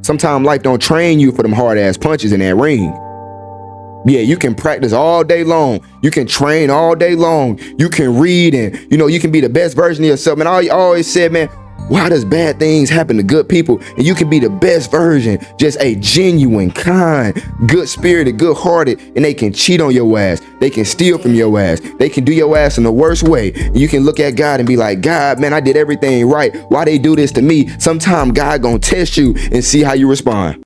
Sometimes life don't train you for them hard ass punches in that ring. Yeah, you can practice all day long. You can train all day long. You can read and, you can be the best version of yourself. And I always said, man, why does bad things happen to good people? And you can be the best version, just a genuine, kind, good-spirited, good-hearted, and they can cheat on your ass. They can steal from your ass. They can do your ass in the worst way. And you can look at God and be like, God, man, I did everything right. Why they do this to me? Sometime God gonna test you and see how you respond.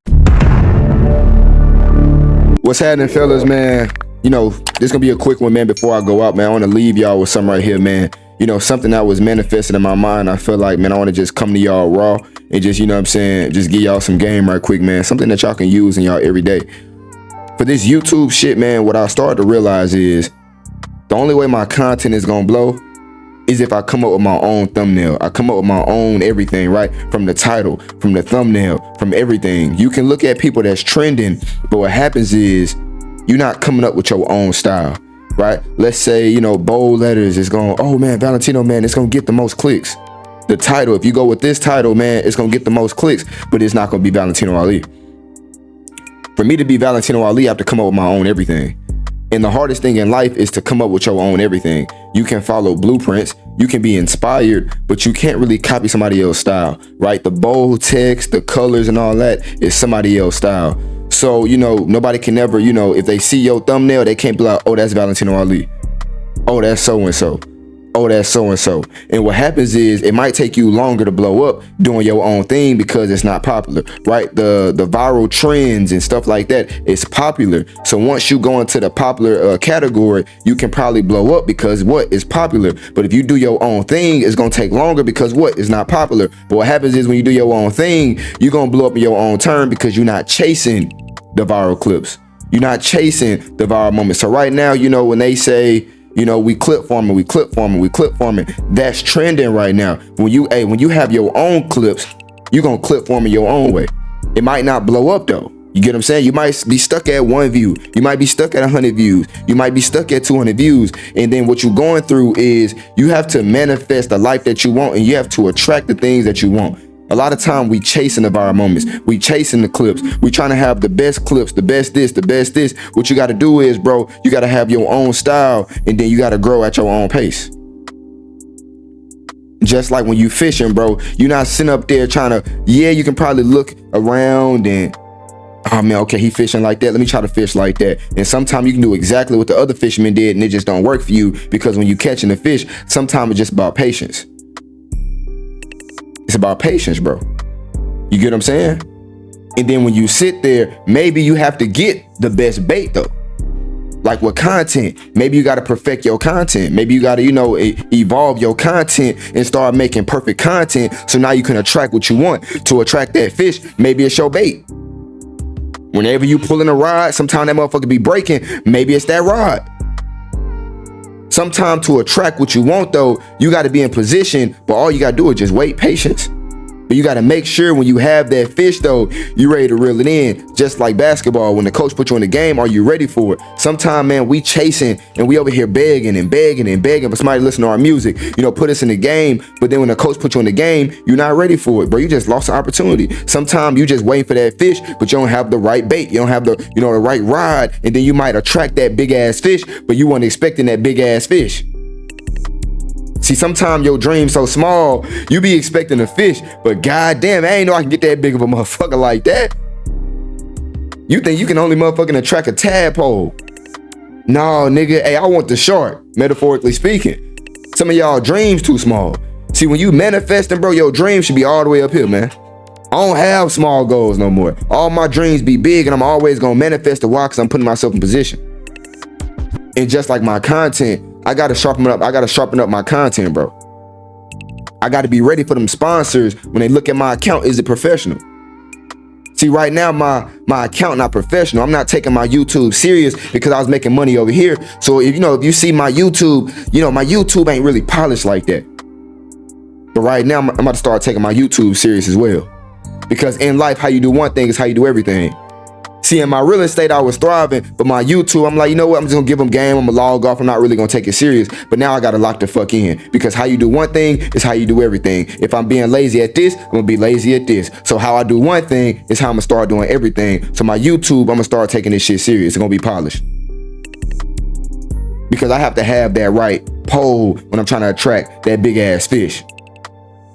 What's happening, fellas, man? This gonna be a quick one, man, before I go out, man. I want to leave y'all with something right here, man. Something that was manifested in my mind. I feel like, man, I want to just come to y'all raw and just, just give y'all some game right quick, man. Something that y'all can use in y'all every day. For this YouTube shit, man, what I started to realize is the only way my content is gonna blow is if I come up with my own thumbnail. I come up with my own everything, right? From the title, from the thumbnail, from everything. You can look at people that's trending, but what happens is you're not coming up with your own style, right? Let's say, bold letters is going, oh man, Valentino, man, it's gonna get the most clicks. The title, if you go with this title, man, it's gonna get the most clicks, but it's not gonna be Valentino Ali. For me to be Valentino Ali, I have to come up with my own everything. And the hardest thing in life is to come up with your own everything. You can follow blueprints, you can be inspired, but you can't really copy somebody else's style, right? The bold text, the colors and all that is somebody else's style. So, nobody can ever, if they see your thumbnail, they can't be like, oh, that's Valentino Ali. Oh, that's so-and-so. Oh, that's so-and-so. And what happens is it might take you longer to blow up doing your own thing because it's not popular, right? The viral trends and stuff like that, it's popular. So once you go into the popular category, you can probably blow up because what is popular. But if you do your own thing, it's going to take longer because what is not popular. But what happens is when you do your own thing, you're going to blow up in your own turn because you're not chasing the viral clips. You're not chasing the viral moments. So right now, when they say, we clip farming, that's trending right now. When you have your own clips, you're gonna clip farming your own way. It might not blow up though. You get what I'm saying? You might be stuck at 1 view. You might be stuck at 100 views. You might be stuck at 200 views. And then what you're going through is you have to manifest the life that you want, and you have to attract the things that you want. A lot of time we chasing the viral moments. We chasing the clips. We trying to have the best clips, the best this, the best this. What you got to do is, bro, you got to have your own style, and then you got to grow at your own pace. Just like when you fishing, bro, you're not sitting up there trying to, you can probably look around and, oh man, okay, he fishing like that. Let me try to fish like that. And sometimes you can do exactly what the other fishermen did, and it just don't work for you because when you catching the fish, sometimes it's just about patience. It's about patience, bro. You get what I'm saying? And then when you sit there, maybe you have to get the best bait though. Like with content, maybe you got to perfect your content. Maybe you got to, evolve your content and start making perfect content. So now you can attract what you want. To attract that fish, maybe it's your bait. Whenever you pulling a rod, sometimes that motherfucker be breaking. Maybe it's that rod. Sometimes to attract what you want though, you got to be in position, but all you got to do is just wait, patience. But you got to make sure when you have that fish though, you ready to reel it in. Just like basketball, when the coach put you in the game, are you ready for it? Sometimes, man, we chasing and we over here begging for somebody to listen to our music, put us in the game. But then when the coach put you in the game, you're not ready for it, bro. You just lost an opportunity. Sometimes you just waiting for that fish, but you don't have the right bait. You don't have the, the right rod. And then you might attract that big ass fish, but you weren't expecting that big ass fish. See, sometimes your dream's so small, you be expecting a fish, but goddamn, I ain't know I can get that big of a motherfucker like that. You think you can only motherfucking attract a tadpole? No, nigga, hey, I want the shark, metaphorically speaking. Some of y'all dreams too small. See, when you manifesting, bro, your dreams should be all the way up here, man. I don't have small goals no more. All my dreams be big, and I'm always gonna manifest the why, because I'm putting myself in position. And just like my content, I gotta sharpen up my content, bro. I gotta be ready for them sponsors when they look at my account. Is it professional? See, right now my account not professional. I'm not taking my YouTube serious because I was making money over here. So if you see my YouTube, my YouTube ain't really polished like that. But right now I'm about to start taking my YouTube serious as well. Because in life, how you do one thing is how you do everything. See, in my real estate, I was thriving, but my YouTube, I'm like, you know what? I'm just gonna give them game. I'm gonna log off. I'm not really gonna take it serious. But now I gotta lock the fuck in, because how you do one thing is how you do everything. If I'm being lazy at this, I'm gonna be lazy at this. So how I do one thing is how I'm gonna start doing everything. So my YouTube, I'm gonna start taking this shit serious. It's gonna be polished, because I have to have that right pole when I'm trying to attract that big ass fish.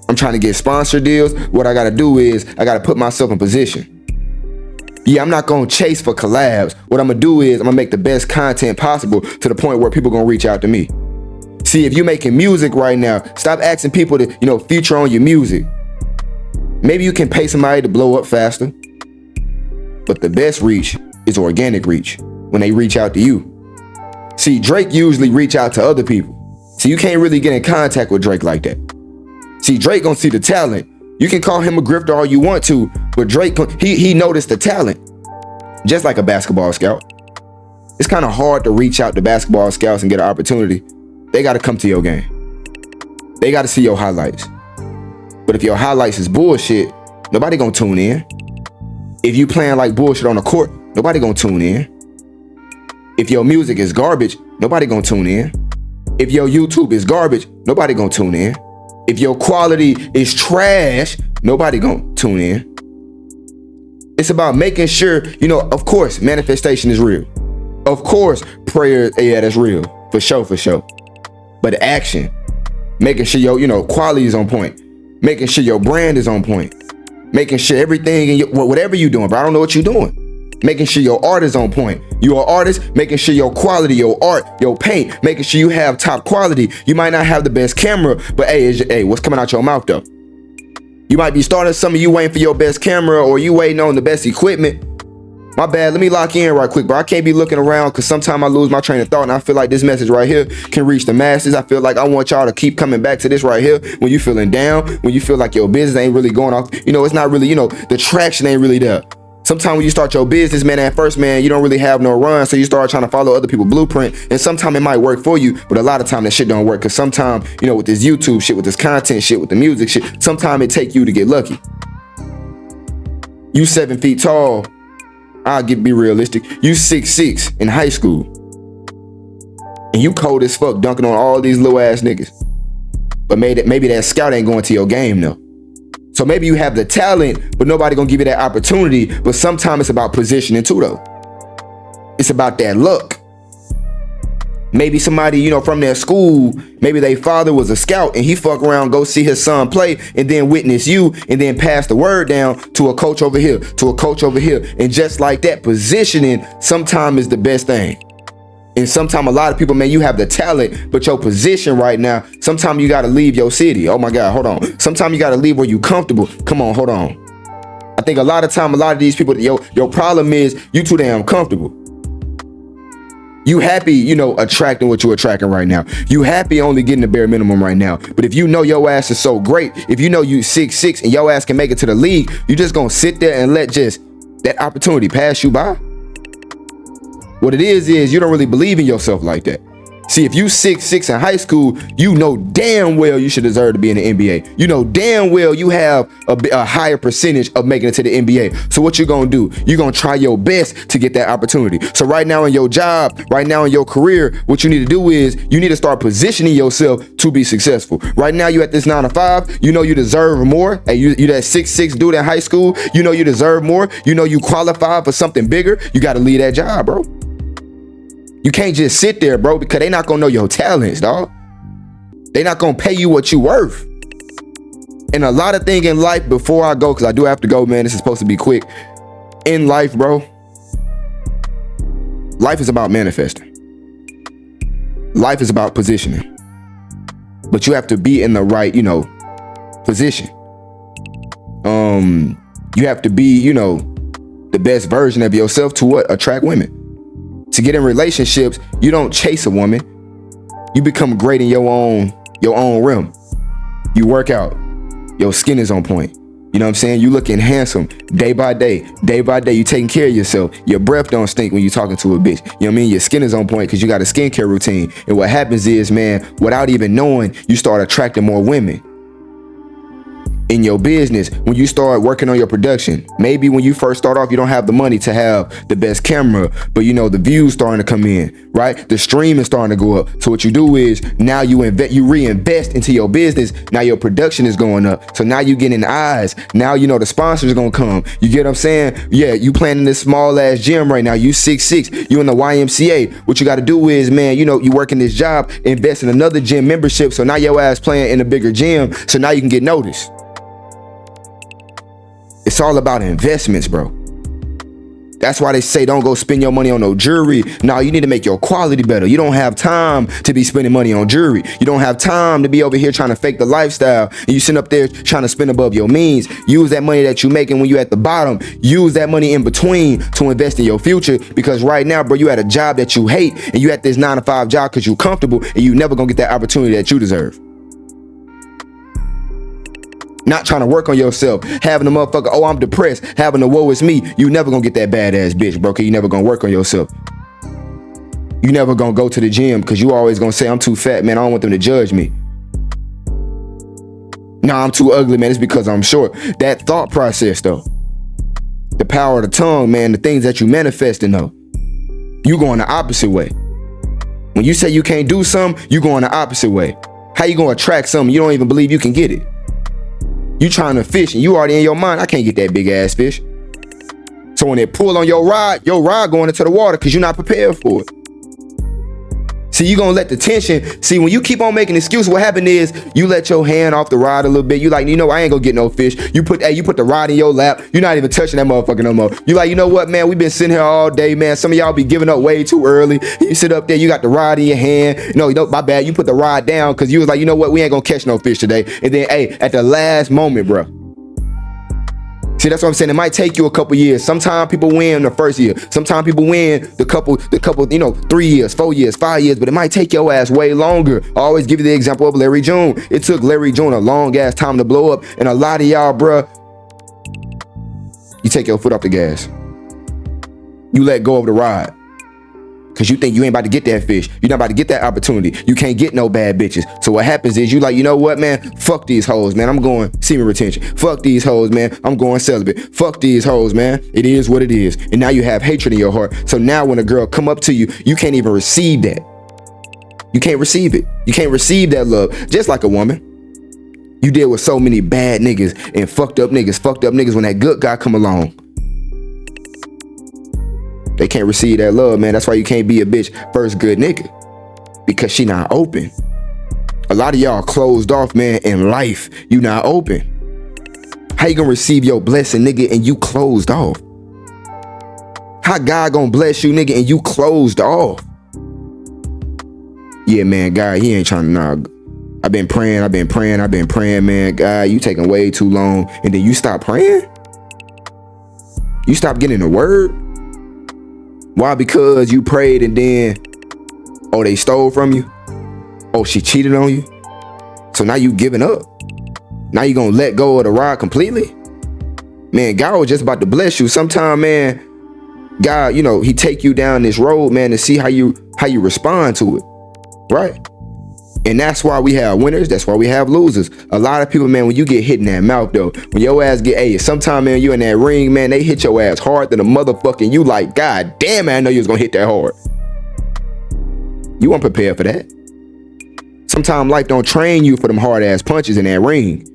I'm trying to get sponsor deals. What I gotta do is I gotta put myself in position. Yeah, I'm not gonna chase for collabs. What I'm gonna do is I'm gonna make the best content possible to the point where people gonna reach out to me. See, if you're making music right now, stop asking people to, feature on your music. Maybe you can pay somebody to blow up faster, but the best reach is organic reach, when they reach out to you. See, Drake usually reach out to other people. So you can't really get in contact with Drake like that. See, Drake gonna see the talent. You can call him a grifter all you want to, but Drake, he noticed the talent. Just like a basketball scout. It's kind of hard to reach out to basketball scouts and get an opportunity. They got to come to your game. They got to see your highlights. But if your highlights is bullshit, nobody gonna tune in. If you playing like bullshit on the court, nobody gonna tune in. If your music is garbage, nobody gonna tune in. If your YouTube is garbage, nobody gonna tune in. If your quality is trash, nobody gonna tune in. It's about making sure, of course, manifestation is real. Of course, prayer, yeah, that's real. For sure. But action, making sure your, quality is on point. Making sure your brand is on point. Making sure everything, in whatever you're doing, but I don't know what you're doing. Making sure your art is on point. You're an artist, making sure your quality, your art, your paint, making sure you have top quality. You might not have the best camera, but hey, what's coming out your mouth though? You might be starting something, you waiting for your best camera, or you waiting on the best equipment. My bad, let me lock in right quick, bro. I can't be looking around, because sometimes I lose my train of thought, and I feel like this message right here can reach the masses. I feel like I want y'all to keep coming back to this right here when you feeling down, when you feel like your business ain't really going off. It's not really, the traction ain't really there. Sometimes when you start your business, man, at first, man, you don't really have no run, so you start trying to follow other people's blueprint, and sometimes it might work for you, but a lot of time that shit don't work, because sometimes, with this YouTube shit, with this content shit, with the music shit, sometimes it take you to get lucky. You 7 feet tall, be realistic, you 6'6" in high school, and you cold as fuck dunking on all these little ass niggas, but maybe that scout ain't going to your game though. So maybe you have the talent, but nobody gonna give you that opportunity. But sometimes it's about positioning too, though. It's about that luck. Maybe somebody, from their school, maybe their father was a scout and he fuck around, go see his son play, and then witness you, and then pass the word down to a coach over here, to a coach over here. And just like that, positioning sometimes is the best thing. And sometimes a lot of people, man, you have the talent, but your position right now, sometimes you got to leave your city. Oh my God, hold on. Sometimes you got to leave where you comfortable. Come on, hold on. I think a lot of these people, your problem is you too damn comfortable. You happy, attracting what you're attracting right now. You happy only getting the bare minimum right now. But if you know your ass is so great, if you know you 6'6" and your ass can make it to the league, you just gonna sit there and let just that opportunity pass you by. What it is you don't really believe in yourself like that. See, if you 6'6" in high school, you know damn well you should deserve to be in the NBA. You know damn well you have a higher percentage of making it to the NBA. So what you gonna do? You're gonna try your best to get that opportunity. So right now in your job, right now in your career, what you need to do is you need to start positioning yourself to be successful. Right now you at this 9 to 5, you know you deserve more. Hey, you that 6'6" dude in high school, you know you deserve more. You know you qualify for something bigger. You gotta leave that job, bro. You can't just sit there, bro, because they not gonna know your talents, dog. They not gonna pay you what you worth. And a lot of things in life, before I go, because I do have to go, man, this is supposed to be quick. In life, bro, life is about manifesting. Life is about positioning. But you have to be in the right, position. You have to be, the best version of yourself to what? Attract women. To get in relationships, you don't chase a woman. You become great in your own realm. You work out. Your skin is on point. You know what I'm saying? You looking handsome day by day. Day by day, you taking care of yourself. Your breath don't stink when you talking to a bitch. You know what I mean? Your skin is on point because you got a skincare routine. And what happens is, man, without even knowing, you start attracting more women. in your business, when you start working on your production. Maybe when you first start off, you don't have the money to have the best camera, but you know, the views starting to come in, right? The stream is starting to go up. So what you do is now you reinvest into your business. Now your production is going up. So now you getting eyes. Now, you know, the sponsors are going to come. You get what I'm saying? Yeah, you playing in this small ass gym right now. You 6'6", you in the YMCA. What you got to do is, man, you know, you working this job, invest in another gym membership. So now your ass playing in a bigger gym. So now you can get noticed. It's all about investments, bro. That's why they say don't go spend your money on no jewelry. No, you need to make your quality better. You don't have time to be spending money on jewelry. You don't have time to be over here trying to fake the lifestyle. And you sit up there trying to spend above your means. Use that money that you're making when you're at the bottom. Use that money in between to invest in your future. Because right now, bro, you at a job that you hate. And you at this 9-to-5 job because you're comfortable. And you never gonna get that opportunity that you deserve. Not trying to work on yourself, having a motherfucker, oh, I'm depressed, having a woe is me. You never gonna get that badass bitch, bro, because you never gonna work on yourself. You never gonna go to the gym because you always gonna say, I'm too fat, man, I don't want them to judge me. Nah, I'm too ugly, man, it's because I'm short. That thought process, though. The power of the tongue, man, the things that you manifesting, though. You going the opposite way. When you say you can't do something, you going the opposite way. How you gonna attract something you don't even believe you can get it? You trying to fish and you already in your mind, I can't get that big ass fish. So when they pull on your rod going into the water because you're not prepared for it. See, you gonna let the tension, see, when you keep on making excuses, what happened is you let your hand off the rod a little bit. You like, you know, I ain't gonna get no fish. You put the rod in your lap. You're not even touching that motherfucker no more. You like, you know what, man, we've been sitting here all day, man. Some of y'all be giving up way too early. You sit up there, you got the rod in your hand. No, my bad. You put the rod down because you was like, you know what, we ain't gonna catch no fish today. And then, hey, at the last moment, bro. See, that's what I'm saying. It might take you a couple years. Sometimes people win the first year. Sometimes people win the couple, you know, 3 years, 4 years, 5 years, but it might take your ass way longer. I always give you the example of Larry June. It took Larry June a long ass time to blow up. And a lot of y'all, bruh, you take your foot off the gas. You let go of the ride. Cause you think you ain't about to get that fish. You're not about to get that opportunity. You can't get no bad bitches. So what happens is you like, you know what, man? Fuck these hoes, man. I'm going semen retention. Fuck these hoes, man. I'm going celibate. Fuck these hoes, man. It is what it is. And now you have hatred in your heart. So now when a girl come up to you, you can't even receive that. You can't receive it. You can't receive that love. Just like a woman. You deal with so many bad niggas and fucked up niggas when that good guy come along. They can't receive that love, man. That's why you can't be a bitch first good nigga. Because she not open. A lot of y'all closed off, man, in life. You not open. How you gonna receive your blessing, nigga, and you closed off? How God gonna bless you, nigga, and you closed off? Yeah, man, God, he ain't trying to, nah. I've been praying, man. God, you taking way too long. And then you stop praying? You stop getting the word? Why? Because you prayed and then, oh, they stole from you. Oh, she cheated on you. So now you giving up. Now you gonna let go of the rod completely? Man, God was just about to bless you. Sometime, man, God, you know, he take you down this road, man, to see how you respond to it. Right? And that's why we have winners. That's why we have losers. A lot of people, man, when you get hit in that mouth, though, when your ass get, hey, sometime, man, you in that ring, man, they hit your ass hard than a motherfucking, you like, God damn, man, I know you was gonna hit that hard. You weren't prepared for that. Sometimes life don't train you for them hard ass punches in that ring.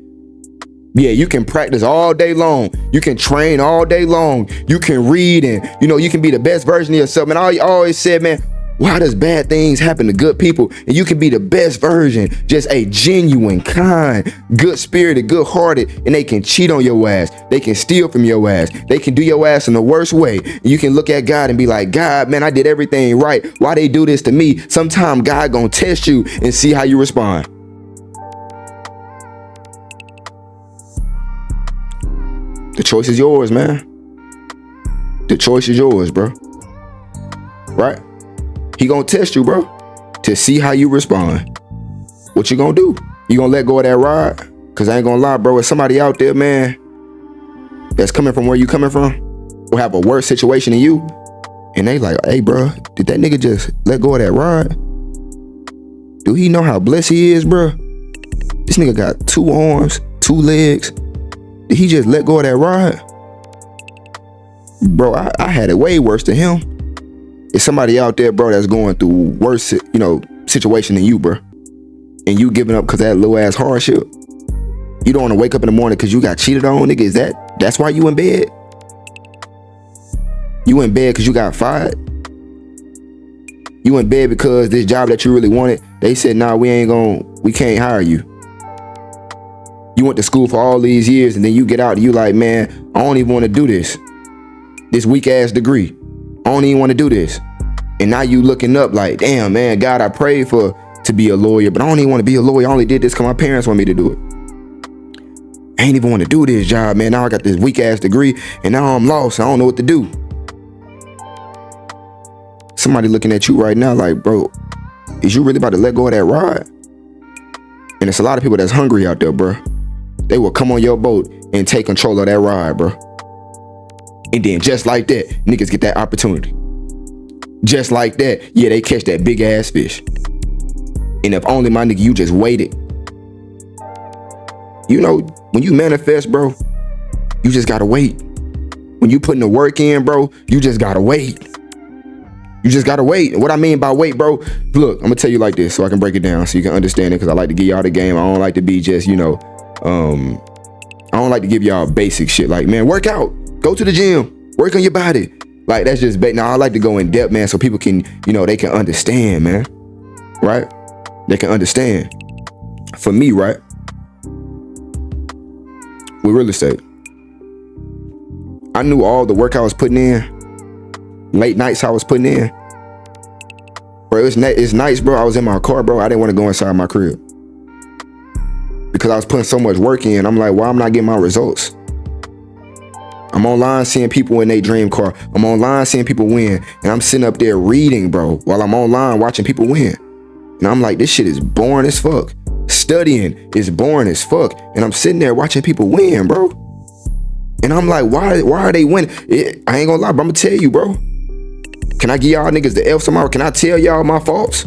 Yeah, you can practice all day long. You can train all day long. You can read and, you know, you can be the best version of yourself. And I always said, man, why does bad things happen to good people? And you can be the best version, just a genuine, kind, good-spirited, good-hearted, and they can cheat on your ass. They can steal from your ass. They can do your ass in the worst way. And you can look at God and be like, God, man, I did everything right. Why they do this to me? Sometime God gonna test you and see how you respond. The choice is yours, man. The choice is yours, bro. Right? He gonna test you, bro, to see how you respond. What you gonna do? You gonna let go of that rod? Cause I ain't gonna lie, bro, if somebody out there, man, that's coming from where you coming from, will have a worse situation than you, and they like, hey, bro, did that nigga just let go of that rod? Do he know how blessed he is, bro? This nigga got 2 arms, 2 2 legs. Did he just let go of that ride? Bro, I had it way worse than him. It's somebody out there, bro, that's going through worse, situation than you, bro. And you giving up because of that little ass hardship. You don't want to wake up in the morning because you got cheated on, nigga. That's why you in bed? You in bed because you got fired? You in bed because this job that you really wanted, they said, nah, we can't hire you. You went to school for all these years and then you get out and you like, man, I don't even want to do this. This weak ass degree. I don't even want to do this. And now you looking up like, damn, man, God, I prayed to be a lawyer, but I don't even want to be a lawyer. I only did this because my parents want me to do it. I ain't even want to do this job, man. Now I got this weak ass degree and now I'm lost. I don't know what to do. Somebody looking at you right now like, bro, is you really about to let go of that ride? And it's a lot of people that's hungry out there, bro. They will come on your boat and take control of that ride, bro. And then just like that, niggas get that opportunity. Just like that, yeah, they catch that big ass fish. And if only, my nigga, you just waited. You know, when you manifest, bro, you just gotta wait. When you putting the work in, bro, you just gotta wait. You just gotta wait. And what I mean by wait, bro, look, I'm gonna tell you like this so I can break it down so you can understand it, because I like to give y'all the game. I don't like to be just, I don't like to give y'all basic shit like, man, work out, go to the gym, work on your body. Like, that's just bait. Now, I like to go in depth, man, so people can, they can understand, man. Right? They can understand. For me, right? With real estate, I knew all the work I was putting in, late nights I was putting in. Bro, it's nice, bro. I was in my car, bro. I didn't want to go inside my crib because I was putting so much work in. I'm like, why I'm not getting my results? I'm online seeing people in their dream car. I'm online seeing people win. And I'm sitting up there reading, bro, while I'm online watching people win. And I'm like, this shit is boring as fuck. Studying is boring as fuck. And I'm sitting there watching people win, bro. And I'm like, why are they winning? I ain't gonna lie, bro. I'm gonna tell you, bro. Can I give y'all niggas the F tomorrow? Can I tell y'all my faults?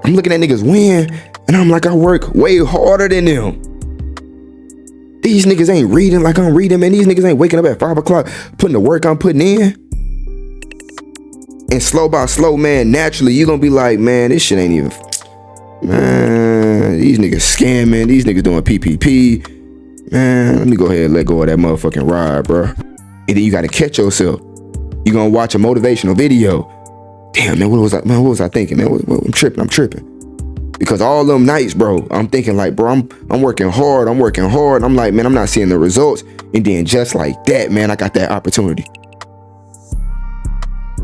I'm looking at niggas win, and I'm like, I work way harder than them. These niggas ain't reading like I'm reading, man. These niggas ain't waking up at 5 o'clock, putting the work I'm putting in. And slow by slow, man, naturally, you gonna be like, man, this shit ain't even, man, these niggas scamming, these niggas doing PPP. Man, let me go ahead and let go of that motherfucking ride, bro. And then you gotta catch yourself. You gonna watch a motivational video. Damn, man, what was I thinking, man? I'm tripping. Because all them nights, bro, I'm thinking like, bro, I'm working hard. I'm like, man, I'm not seeing the results. And then just like that, man, I got that opportunity.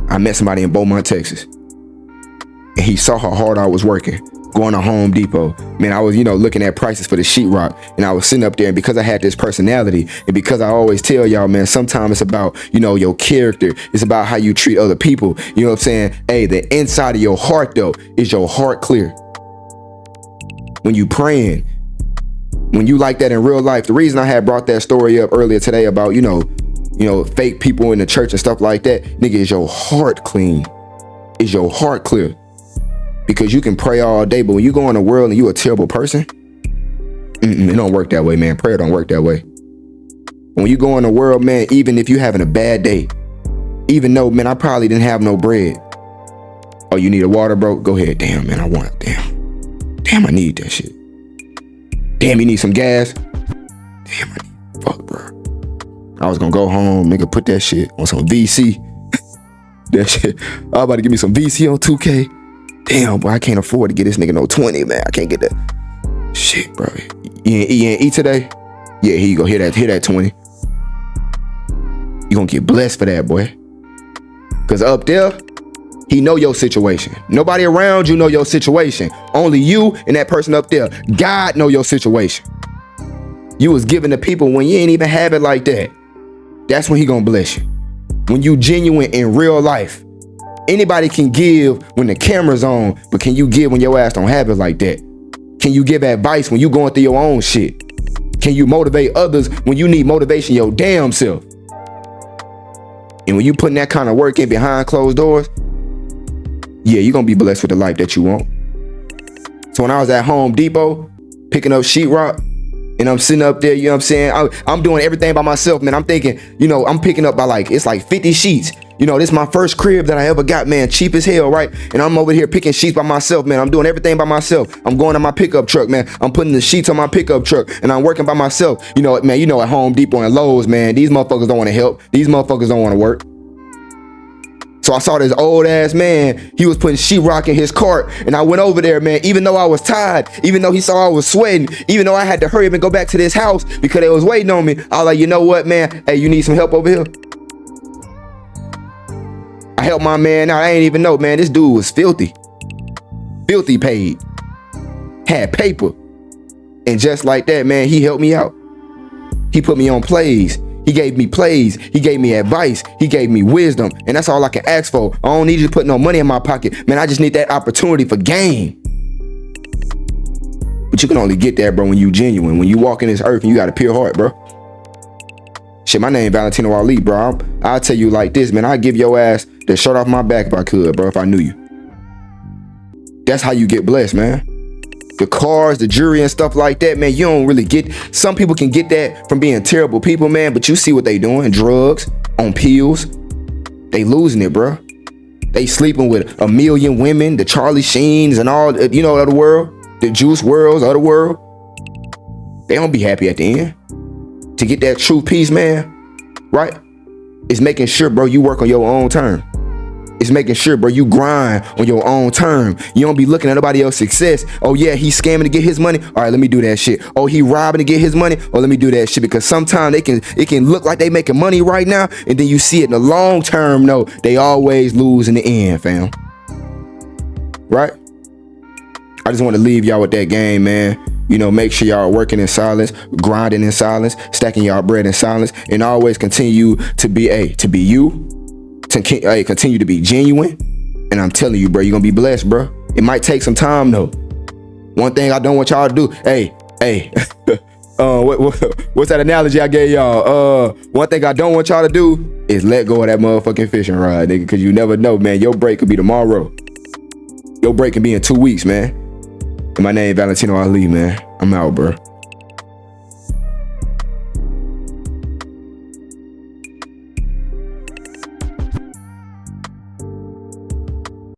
I met somebody in Beaumont, Texas. And he saw how hard I was working, going to Home Depot. Man, I was, looking at prices for the sheetrock. And I was sitting up there, and because I had this personality, and because I always tell y'all, man, sometimes it's about, your character. It's about how you treat other people. You know what I'm saying? Hey, the inside of your heart, though, is your heart clear? When you praying, when you like that in real life. The reason I had brought that story up earlier today about, fake people in the church and stuff like that, nigga, is your heart clean? Is your heart clear? Because you can pray all day, but when you go in the world and you a terrible person, it don't work that way, man. Prayer don't work that way. When you go in the world, man, even if you having a bad day, even though, man, I probably didn't have no bread. Oh, you need a water, bro? Go ahead. Damn, man, Damn, I need that shit. Damn, you need some gas? Damn, fuck, bro. I was gonna go home, nigga, put that shit on some VC. That shit, I was about to give me some VC on 2K. Damn, boy, I can't afford to get this nigga no 20, man. I can't get that. Shit, bro. You ain't eat today? Yeah, here you go. Hear that 20. You gonna get blessed for that, boy. Cause up there, he know your situation. Nobody around you know your situation. Only you and that person up there. God know your situation. You was giving to people when you ain't even have it like that. That's when he gonna bless you. When you genuine in real life. Anybody can give when the camera's on, but can you give when your ass don't have it like that? Can you give advice when you going through your own shit? Can you motivate others when you need motivation your damn self? And when you putting that kind of work in behind closed doors, yeah, you're gonna be blessed with the life that you want. So when I was at Home Depot picking up sheetrock, And I'm sitting up there, you know what I'm saying? I'm doing everything by myself, man. I'm thinking, you know, I'm picking up by like, it's like 50 sheets. You know, this is my first crib that I ever got, man. Cheap as hell, right? And I'm over here picking sheets by myself, man. I'm doing everything by myself. I'm going to my pickup truck, man. I'm putting the sheets on my pickup truck and I'm working by myself. You know, man, you know, at Home Depot and Lowe's, man, these motherfuckers don't want to help. These motherfuckers don't want to work. So I saw this old ass man, he was putting sheetrock in his cart, and I went over there, man, even though I was tired, even though he saw I was sweating, even though I had to hurry up and go back to this house because they was waiting on me. I was like, you know what, man? Hey, you need some help over here? I helped my man out. I ain't even know, man, this dude was filthy. Filthy paid. Had paper. And just like that, man, he helped me out. He put me on plays. He gave me plays. He gave me advice. He gave me wisdom. And that's all I can ask for. I don't need you to put no money in my pocket. Man, I just need that opportunity for gain. But you can only get that, bro, when you genuine. When you walk in this earth and you got a pure heart, bro. Shit, my name Valentino Ali, bro. I'll tell you like this, man. I'd give your ass the shirt off my back if I could, bro, if I knew you. That's how you get blessed, man. The cars, the jewelry and stuff like that, man, you don't really get. Some people can get that from being terrible people, man, but you see what they doing. Drugs, on pills. They losing it, bro. They sleeping with a million women, the Charlie Sheens and all, you know, of the world. The Juice Worlds of the world. They don't be happy at the end. To get that true peace, man, right? It's making sure, bro, you work on your own term. It's making sure, bro, you grind on your own term. You don't be looking at nobody else's success. Oh, yeah, he's scamming to get his money. All right, let me do that shit. Oh, he robbing to get his money. Oh, let me do that shit. Because sometimes it can look like they making money right now, and then you see it in the long term. No, they always lose in the end, fam. Right? I just want to leave y'all with that game, man. You know, make sure y'all are working in silence, grinding in silence, stacking y'all bread in silence, and always continue to be you. Continue to be genuine, and I'm telling you, bro, you're gonna be blessed, bro. It might take some time though. One thing I don't want y'all to do, what's that analogy I gave y'all? One thing I don't want y'all to do is let go of that motherfucking fishing rod, nigga, because you never know, man. Your break could be tomorrow. Your break can be in 2 weeks, man. And my name Valentino Ali, man. I'm out, bro.